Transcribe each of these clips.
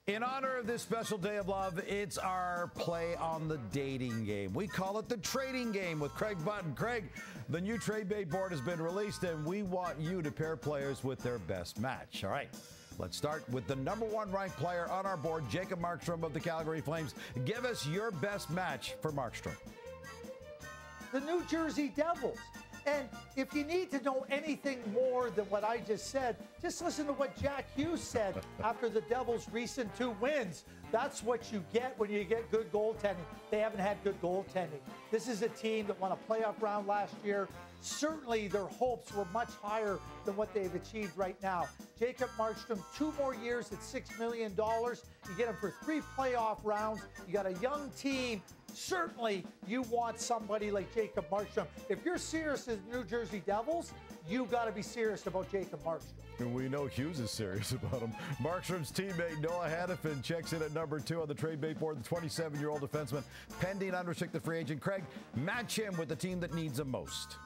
In honor of this special day of love, it's our play on the dating game. We call it the trading game with Craig Button. Craig, the new Trade Bait board has been released, and we want you to pair players with their best match. All right, let's start with the #1 ranked player on our board, Jacob Markstrom of the Calgary Flames. Give us your best match for Markstrom. The New Jersey Devils. And if you need to know anything more than what I just said, just listen to what Jack Hughes said after the Devils' recent 2 wins. That's what you get when you get good goaltending. They haven't had good goaltending. This is a team that won a playoff round last year. Certainly their hopes were much higher than what they've achieved right now. Jacob Markstrom, 2 more years at $6 million. You get him for 3 playoff rounds. You got a young team. Certainly, you want somebody like Jacob Markstrom. If you're serious as New Jersey Devils, you got to be serious about Jacob Markstrom. And we know Hughes is serious about him. Markstrom's teammate Noah Hannafin checks in at #2 on the Trade Bait board, the 27-year-old defenseman, pending unrestricted free agent. Craig, match him with the team that needs him most.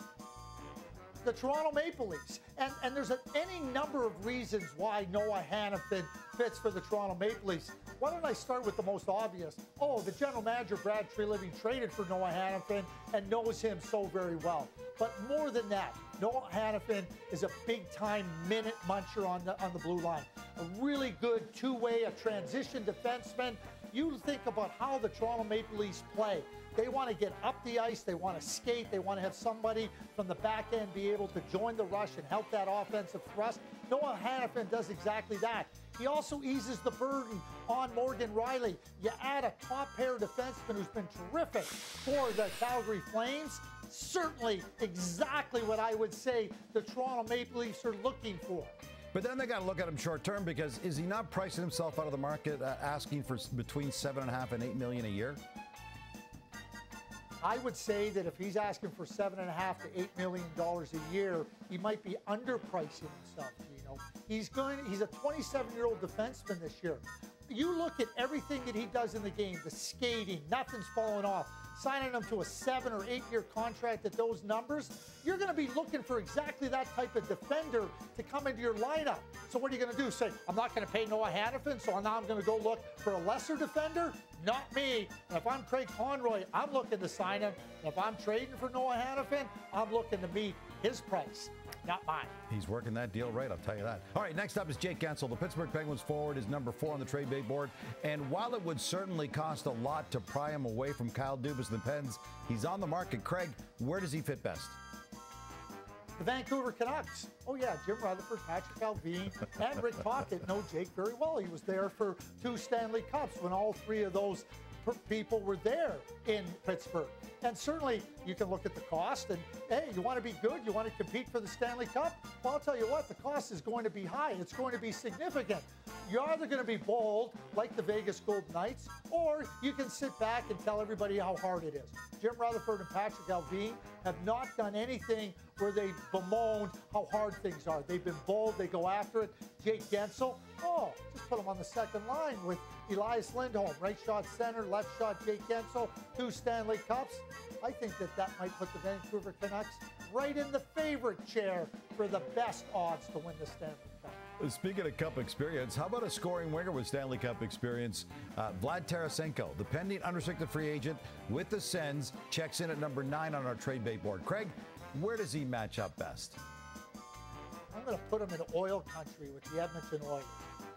The Toronto Maple Leafs. And there's any number of reasons why Noah Hannafin fits for the Toronto Maple Leafs. Why don't I start with the most obvious? Oh, the general manager, Brad Treliving, traded for Noah Hannafin and knows him so very well. But more than that, Noah Hannafin is a big-time minute muncher on the blue line. A really good two-way, a transition defenseman. You think about how the Toronto Maple Leafs play. They want to get up the ice. They want to skate. They want to have somebody from the back end be able to join the rush and help that offensive thrust. Noah Hannafin does exactly that. He also eases the burden on Morgan Riley. You add a top-pair defenseman who's been terrific for the Calgary Flames. Certainly exactly what I would say the Toronto Maple Leafs are looking for. But then they got to look at him short term, because is he not pricing himself out of the market, asking for between $7.5 and $8 million a year? I would say that if he's asking for $7.5 to $8 million a year, he might be underpricing himself. You know, he's a 27-year-old defenseman this year. You look at everything that he does in the game, the skating, nothing's falling off. Signing him to a 7 or 8 year contract at those numbers, you're going to be looking for exactly that type of defender to come into your lineup. So what are you going to do? Say, I'm not going to pay Noah Hannafin, so now I'm going to go look for a lesser defender? Not me. And if I'm Craig Conroy, I'm looking to sign him. And if I'm trading for Noah Hannafin, I'm looking to meet his price, not mine. He's working that deal right, I'll tell you that. All right, next up is Jake Guentzel. The Pittsburgh Penguins forward is #4 on the Trade Bait board. And while it would certainly cost a lot to pry him away from Kyle Dubas and the Pens, he's on the market. Craig, where does he fit best? The Vancouver Canucks. Oh, yeah, Jim Rutherford, Patrick Alvin, and Rick Tocchet know Jake very well. He was there for 2 Stanley Cups when all 3 of those people were there in Pittsburgh. And certainly you can look at the cost and, hey, you want to be good? You want to compete for the Stanley Cup? Well, I'll tell you what, the cost is going to be high. It's going to be significant. You're either going to be bold, like the Vegas Golden Knights, or you can sit back and tell everybody how hard it is. Jim Rutherford and Patrick Alvin have not done anything where they've bemoaned how hard things are. They've been bold. They go after it. Jake Guentzel, oh, just put him on the second line with Elias Lindholm. Right shot center, left shot Jake Guentzel, 2 Stanley Cups. I think that might put the Vancouver Canucks right in the favorite chair for the best odds to win the Stanley Cup. Speaking of Cup experience, how about a scoring winger with Stanley Cup experience? Vlad Tarasenko, the pending unrestricted free agent with the Sens, checks in at #9 on our Trade Bait board. Craig, where does he match up best? I'm going to put him in oil country with the Edmonton Oilers.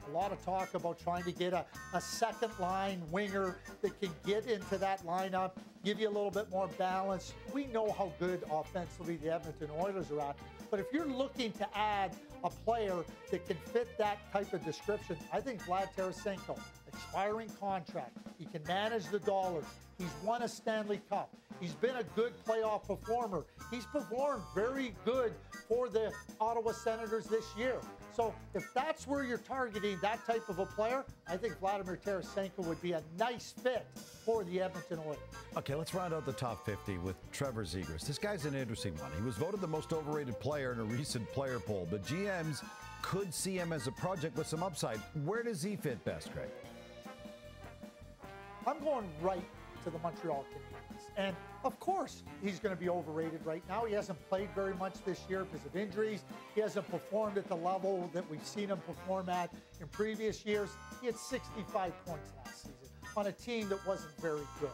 A lot of talk about trying to get a second-line winger that can get into that lineup, give you a little bit more balance. We know how good offensively the Edmonton Oilers are at. But if you're looking to add a player that can fit that type of description, I think Vlad Tarasenko, expiring contract, he can manage the dollars. He's won a Stanley Cup. He's been a good playoff performer. He's performed very good for the Ottawa Senators this year. So if that's where you're targeting that type of a player, I think Vladimir Tarasenko would be a nice fit for the Edmonton Oilers. Okay, let's round out the top 50 with Trevor Zegras. This guy's an interesting one. He was voted the most overrated player in a recent player poll, but GMs could see him as a project with some upside. Where does he fit best, Craig? I'm going right to the Montreal Canadiens. And of course, he's going to be overrated right now. He hasn't played very much this year because of injuries. He hasn't performed at the level that we've seen him perform at in previous years. He had 65 points last season on a team that wasn't very good.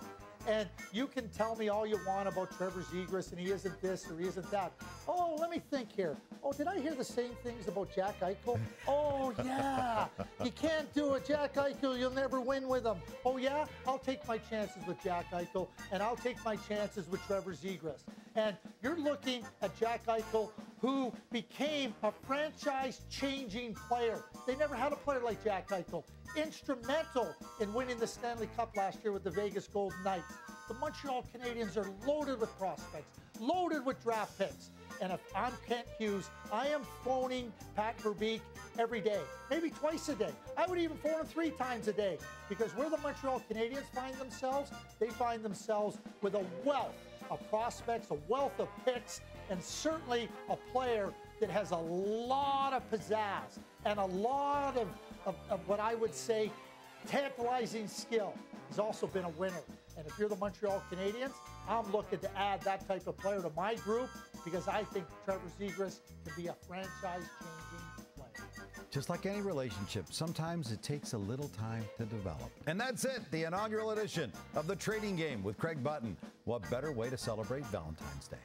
And you can tell me all you want about Trevor Zegras and he isn't this or he isn't that. Oh, let me think here. Oh, did I hear the same things about Jack Eichel? Oh, yeah. You can't do it. Jack Eichel, you'll never win with him. Oh, yeah? I'll take my chances with Jack Eichel, and I'll take my chances with Trevor Zegras. And you're looking at Jack Eichel, who became a franchise-changing player. They never had a player like Jack Eichel. Instrumental in winning the Stanley Cup last year with the Vegas Golden Knights. The Montreal Canadiens are loaded with prospects, loaded with draft picks. And if I'm Kent Hughes, I am phoning Pat Verbeek every day, maybe twice a day. I would even phone him 3 times a day, because where the Montreal Canadiens find themselves, they find themselves with a wealth of prospects, a wealth of picks, and certainly a player that has a lot of pizzazz and a lot of what I would say tantalizing skill. He's also been a winner. And if you're the Montreal Canadiens, I'm looking to add that type of player to my group, because I think Trevor Zegras can be a franchise-changing player. Just like any relationship, sometimes it takes a little time to develop. And that's it, the inaugural edition of the Trading Game with Craig Button. What better way to celebrate Valentine's Day?